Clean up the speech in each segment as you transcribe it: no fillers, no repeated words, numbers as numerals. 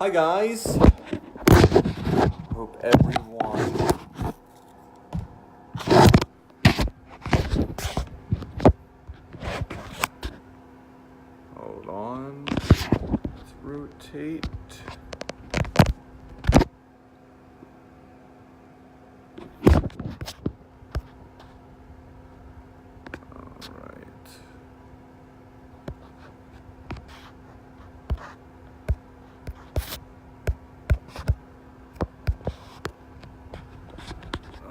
Hi guys. Hope everyone. Hold on. Let's rotate. All right.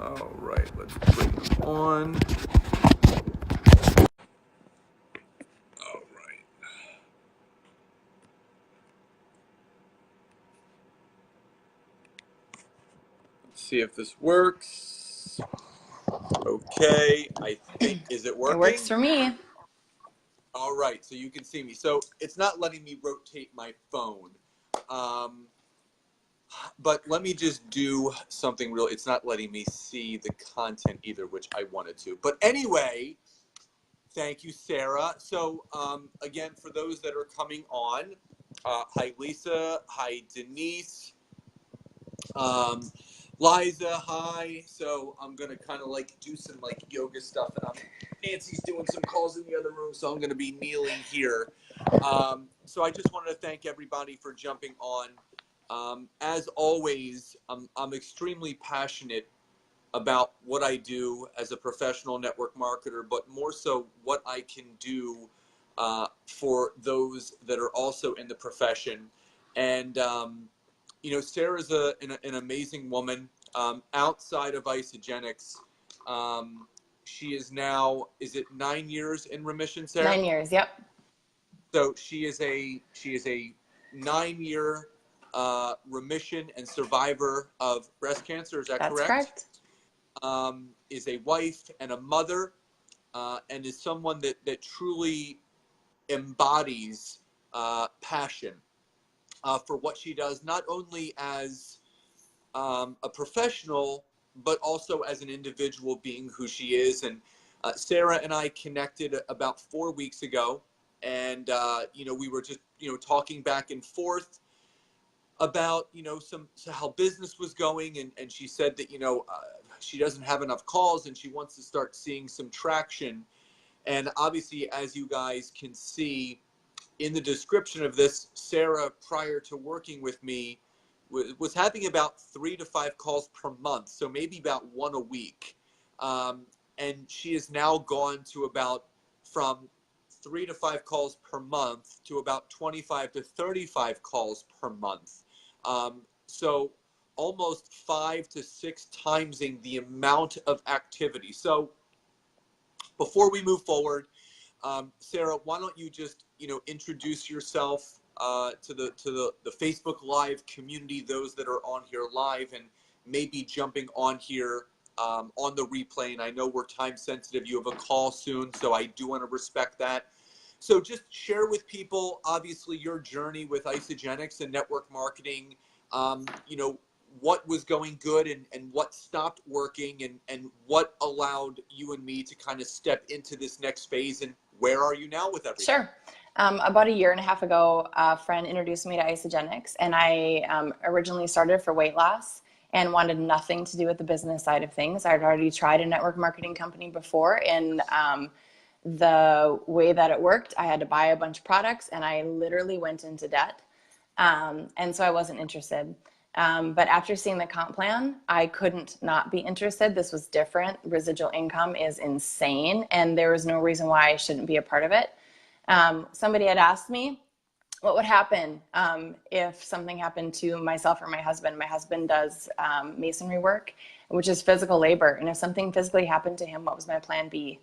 All right. Let's bring them on. All right. Let's see if this works. Okay. I think, is it working? It works for me. All right. So you can see me. So it's not letting me rotate my phone. But let me just do something real. It's not letting me see the content either, which I wanted to. But anyway, thank you, Sarah. So again, for those that are coming on, hi, Lisa. Hi, Denise. Liza, hi. So I'm going to kind of like do some like yoga stuff. And Nancy's doing some calls in the other room, so I'm going to be kneeling here. So I just wanted to thank everybody for jumping on. As always, I'm extremely passionate about what I do as a professional network marketer, but more so what I can do for those that are also in the profession. And, you know, Sarah's an amazing woman. Outside of Isogenics, she is now, is it 9 years in remission, Sarah? 9 years, yep. So she is a 9-year remission and survivor of breast cancer. Is that correct? That's correct. Is a wife and a mother, and is someone that truly embodies passion for what she does, not only as a professional, but also as an individual being who she is. And Sarah and I connected about 4 weeks ago, and you know, we were just, you know, talking back and forth about, you know, how business was going, and she said that, you know, she doesn't have enough calls and she wants to start seeing some traction. And obviously, as you guys can see in the description of this, Sarah, prior to working with me, was having about 3 to 5 calls per month, so maybe about 1 a week. And she has now gone to about from 3 to 5 calls per month to about 25 to 35 calls per month. So almost 5 to 6 timesing the amount of activity. So before we move forward, Sarah, why don't you just, you know, introduce yourself to the Facebook Live community, those that are on here live and maybe jumping on here on the replay. And I know we're time sensitive. You have a call soon, so I do want to respect that. So just share with people, obviously, your journey with Isogenics and network marketing, you know, what was going good and what stopped working, and what allowed you and me to kind of step into this next phase, and where are you now with everything? Sure. About 1.5 years ago, a friend introduced me to Isogenics, and I originally started for weight loss and wanted nothing to do with the business side of things. I'd already tried a network marketing company before, and the way that it worked, I had to buy a bunch of products, and I literally went into debt. And so I wasn't interested. But after seeing the comp plan, I couldn't not be interested. This was different. Residual income is insane, and there was no reason why I shouldn't be a part of it. Somebody had asked me what would happen if something happened to myself or my husband. My husband does masonry work, which is physical labor. And if something physically happened to him, what was my plan B?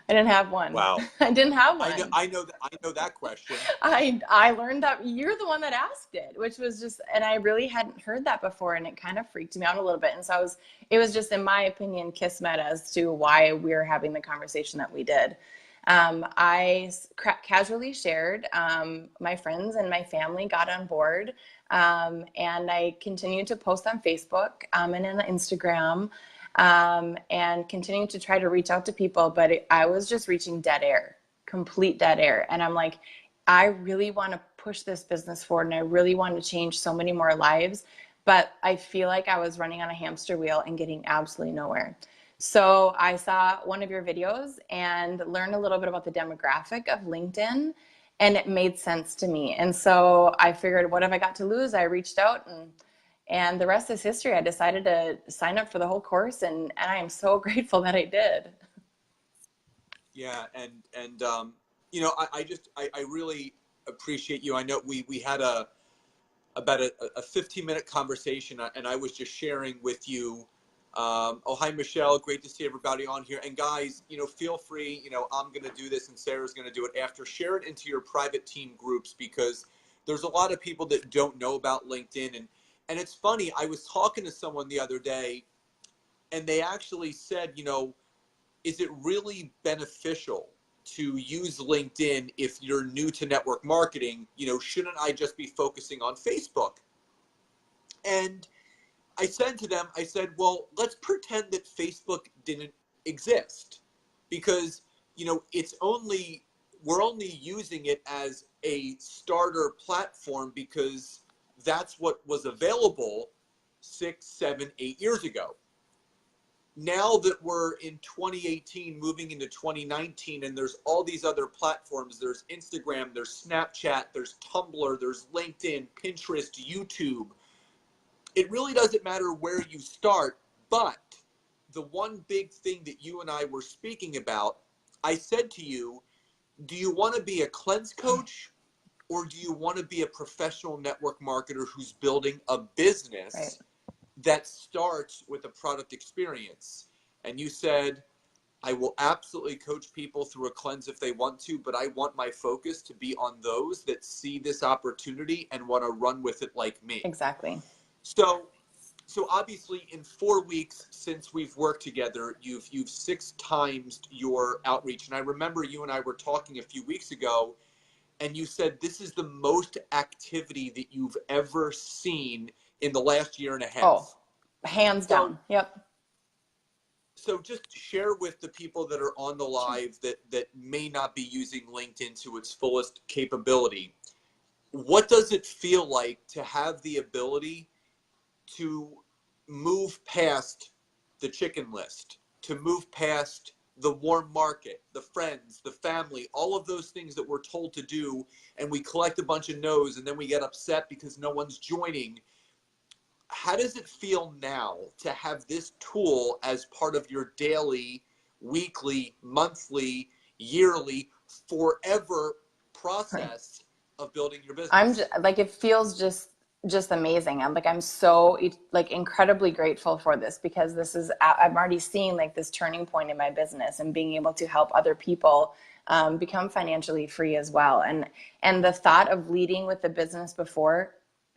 I didn't have one. Wow. I didn't have one. I know that question. I learned that you're the one that asked it, which was just, and I really hadn't heard that before, and it kind of freaked me out a little bit. And so it was just, in my opinion, kismet as to why we're having the conversation that we did. I casually shared, my friends and my family got on board, and I continued to post on Facebook and on Instagram, and continuing to try to reach out to people, but I was just reaching dead air, complete dead air. And I'm like, I really want to push this business forward and I really wanted to change so many more lives, but I feel like I was running on a hamster wheel and getting absolutely nowhere. So I saw one of your videos and learned a little bit about the demographic of LinkedIn, and it made sense to me. And so I figured, what have I got to lose? I reached out, and the rest is history. I decided to sign up for the whole course, and I am so grateful that I did. Yeah, and you know, I really appreciate you. I know we had about a 15-minute conversation, and I was just sharing with you. Oh, hi, Michelle. Great to see everybody on here. And guys, you know, feel free. You know, I'm going to do this, and Sarah's going to do it after. Share it into your private team groups, because there's a lot of people that don't know about LinkedIn, and it's funny. I was talking to someone the other day, and they actually said, you know, is it really beneficial to use LinkedIn if you're new to network marketing? You know, shouldn't I just be focusing on Facebook? And I said to them, I said, well, let's pretend that Facebook didn't exist, because, you know, we're only using it as a starter platform because that's what was available 6, 7, 8 years ago. Now that we're in 2018 moving into 2019, and there's all these other platforms, there's Instagram, there's Snapchat, there's Tumblr, there's LinkedIn, Pinterest, YouTube. It really doesn't matter where you start, but the one big thing that you and I were speaking about, I said to you, do you want to be a cleanse coach, or do you want to be a professional network marketer who's building a business Right. that starts with a product experience? And you said, I will absolutely coach people through a cleanse if they want to, but I want my focus to be on those that see this opportunity and want to run with it like me. Exactly. So obviously in 4 weeks since we've worked together, you've 6 times your outreach. And I remember you and I were talking a few weeks ago, and you said this is the most activity that you've ever seen in the last year and a half. Oh, hands down. Yep. So just share with the people that are on the live that may not be using LinkedIn to its fullest capability. What does it feel like to have the ability to move past the chicken list, to move past the warm market, the friends, the family, all of those things that we're told to do, and we collect a bunch of no's, and then we get upset because no one's joining? How does it feel now to have this tool as part of your daily, weekly, monthly, yearly, forever process of building your business? I'm just, like, it feels just amazing. I'm so like incredibly grateful for this, because this is, I'm already seeing like this turning point in my business and being able to help other people become financially free as well. And the thought of leading with the business before,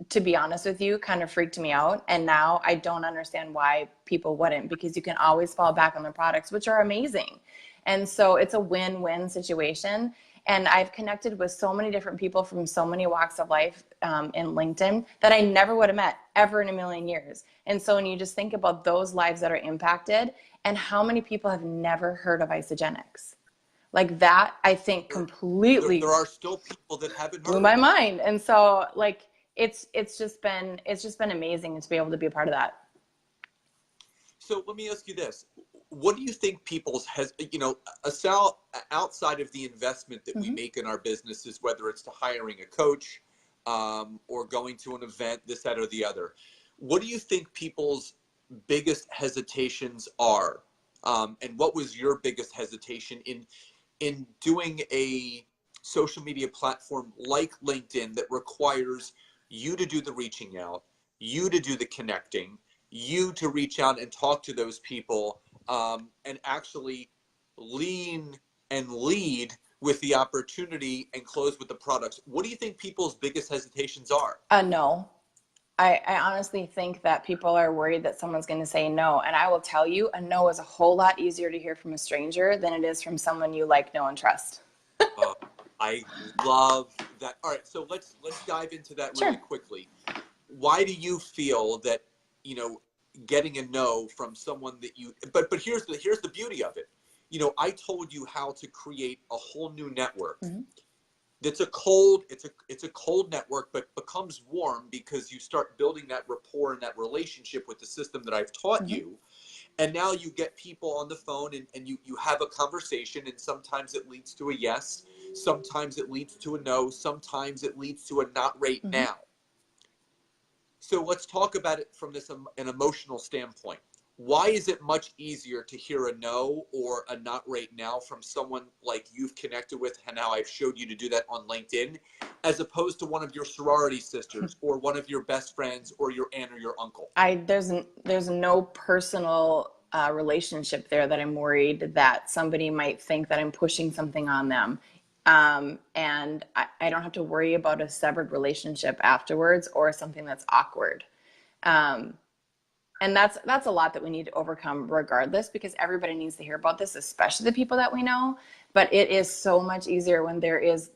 to be honest with you, kind of freaked me out. And now I don't understand why people wouldn't, because you can always fall back on the products, which are amazing. And so it's a win-win situation. And I've connected with so many different people from so many walks of life in LinkedIn that I never would have met ever in a million years. And so when you just think about those lives that are impacted, and how many people have never heard of Isogenics, like that, I think completely there are still people that haven't heard. Blew my mind. And so like, it's just been amazing to be able to be a part of that. So let me ask you this. What do you think people's outside of the investment that we make in our businesses, whether it's to hiring a coach or going to an event, this, that, or the other, what do you think people's biggest hesitations are? And what was your biggest hesitation in doing a social media platform like LinkedIn that requires you to do the reaching out, you to do the connecting, you to reach out and talk to those people, and actually lean and lead with the opportunity and close with the products? What do you think people's biggest hesitations are? No. I honestly think that people are worried that someone's going to say no. And I will tell you, a no is a whole lot easier to hear from a stranger than it is from someone you like, know, and trust. I love that. All right, so let's dive into that really quickly. Why do you feel that, getting a no from someone that you, but here's the beauty of it. I told you how to create a whole new network it's a cold network, but becomes warm because you start building that rapport and that relationship with the system that I've taught you. And now you get people on the phone, and you have a conversation, and sometimes it leads to a yes, sometimes it leads to a no, sometimes it leads to a not right now. So let's talk about it from an emotional standpoint. Why is it much easier to hear a no or a not right now from someone like you've connected with, and now I've showed you to do that on LinkedIn, as opposed to one of your sorority sisters or one of your best friends or your aunt or your uncle? There's no personal relationship there that I'm worried that somebody might think that I'm pushing something on them. And I don't have to worry about a severed relationship afterwards or something that's awkward. And that's a lot that we need to overcome regardless, because everybody needs to hear about this, especially the people that we know. But it is so much easier when there is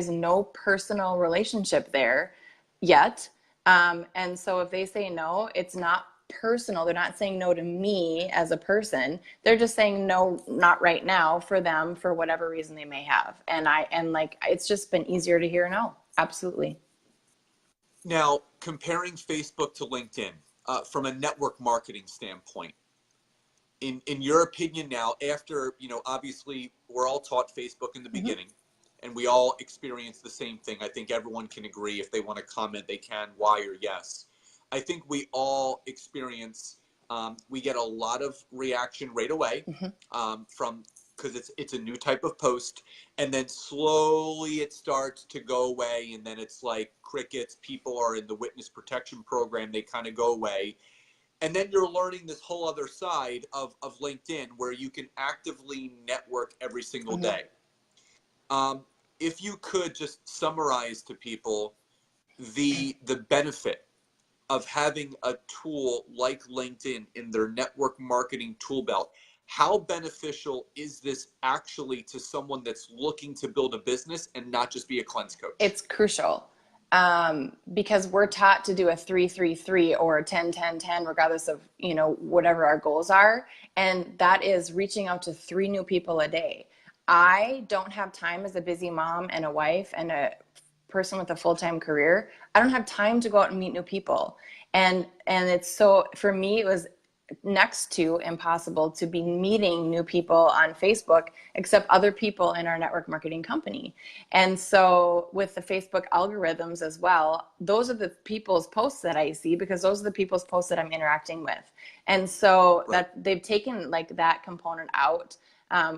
no personal relationship there yet. And so if they say no, it's not personal. They're not saying no to me as a person. They're just saying no, not right now, for them, for whatever reason they may have. And like, it's just been easier to hear no. Absolutely. Now, comparing Facebook to LinkedIn, from a network marketing standpoint, in your opinion now, after, obviously we're all taught Facebook in the beginning, and we all experience the same thing. I think everyone can agree. If they want to comment, they can, why or yes. I think we all experience, we get a lot of reaction right away, because it's a new type of post, and then slowly it starts to go away, and then it's like crickets. People are in the witness protection program, they kind of go away. And then you're learning this whole other side of LinkedIn, where you can actively network every single day. If you could just summarize to people the benefit of having a tool like LinkedIn in their network marketing tool belt, how beneficial is this actually to someone that's looking to build a business and not just be a cleanse coach? It's crucial, because we're taught to do a 3-3-3 or a 10-10-10, regardless of, whatever our goals are. And that is reaching out to 3 new people a day. I don't have time, as a busy mom and a wife and a person with a full-time career. I don't have time to go out and meet new people. And it's so, for me, it was next to impossible to be meeting new people on Facebook, except other people in our network marketing company. And so with the Facebook algorithms as well, those are the people's posts that I see, because those are the people's posts that I'm interacting with. And so that they've taken like that component out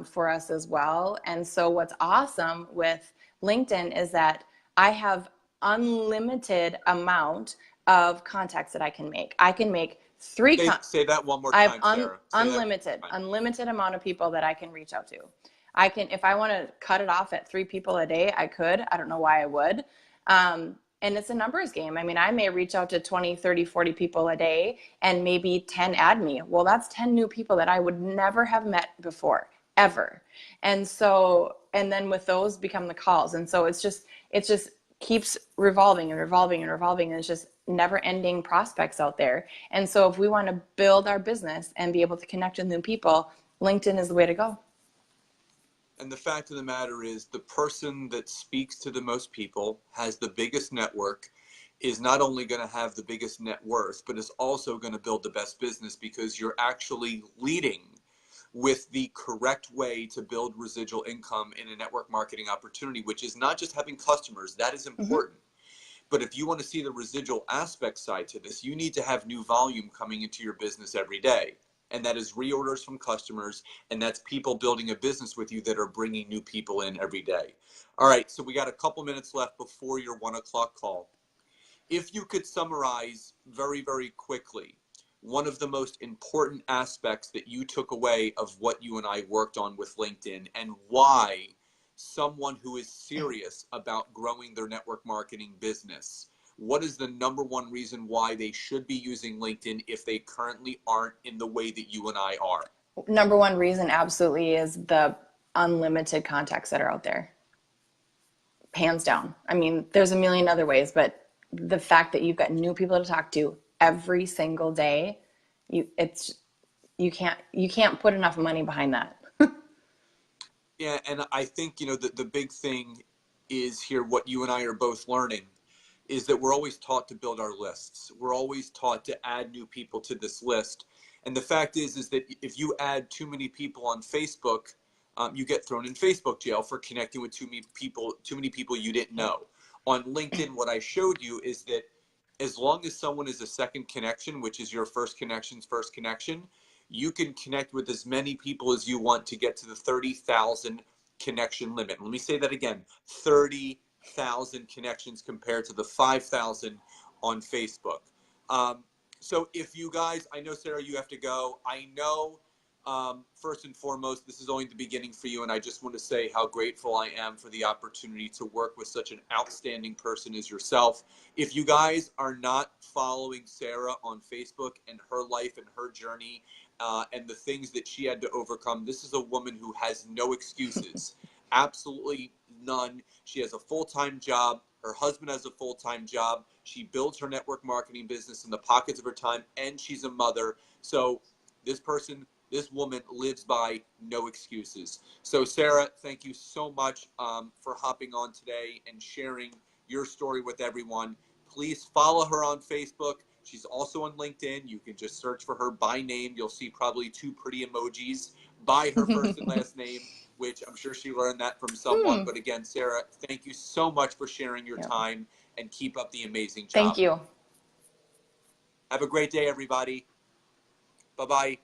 for us as well. And so what's awesome with LinkedIn is that I have unlimited amount of contacts that I can make. I can make 3 say that one more time, Sarah. Unlimited amount of people that I can reach out to. I can, if I want to cut it off at 3 people a day, I could. I don't know why I would. And it's a numbers game. I mean, I may reach out to 20, 30, 40 people a day, and maybe 10 add me. Well, that's 10 new people that I would never have met before, ever. And so, and then with those become the calls. And so it's just keeps revolving and revolving and revolving. And it's just never ending prospects out there. And so if we want to build our business and be able to connect with new people, LinkedIn is the way to go. And the fact of the matter is, the person that speaks to the most people, has the biggest network, is not only going to have the biggest net worth, but is also going to build the best business, because you're actually leading with the correct way to build residual income in a network marketing opportunity, which is not just having customers. That is important. But if you want to see the residual aspect side to this, you need to have new volume coming into your business every day. And that is reorders from customers, and that's people building a business with you that are bringing new people in every day. All right, so we got a couple minutes left before your 1 o'clock call. If you could summarize very, very quickly one of the most important aspects that you took away of what you and I worked on with LinkedIn, and why someone who is serious about growing their network marketing business, what is the number one reason why they should be using LinkedIn if they currently aren't in the way that you and I are? Number one reason absolutely is the unlimited contacts that are out there. Hands down. I mean, there's a million other ways, but the fact that you've got new people to talk to every single day, you can't put enough money behind that. Yeah, and I think, the big thing is here what you and I are both learning is that we're always taught to build our lists. We're always taught to add new people to this list. And the fact is that if you add too many people on Facebook, you get thrown in Facebook jail for connecting with too many people you didn't know. On LinkedIn, what I showed you is that as long as someone is a second connection, which is your first connection's first connection, you can connect with as many people as you want to get to the 30,000 connection limit. Let me say that again, 30,000 connections compared to the 5,000 on Facebook. So if you guys, I know, Sarah, you have to go. I know, first and foremost, this is only the beginning for you, and I just want to say how grateful I am for the opportunity to work with such an outstanding person as yourself. If you guys are not following Sarah on Facebook and her life and her journey and the things that she had to overcome, this is a woman who has no excuses, absolutely none. She has a full-time job. Her husband has a full-time job. She builds her network marketing business in the pockets of her time, and she's a mother. So this woman lives by no excuses. So Sarah, thank you so much for hopping on today and sharing your story with everyone. Please follow her on Facebook. She's also on LinkedIn. You can just search for her by name. You'll see probably two pretty emojis by her first and last name, which I'm sure she learned that from someone. But again, Sarah, thank you so much for sharing your time, and keep up the amazing job. Thank you. Have a great day, everybody. Bye-bye.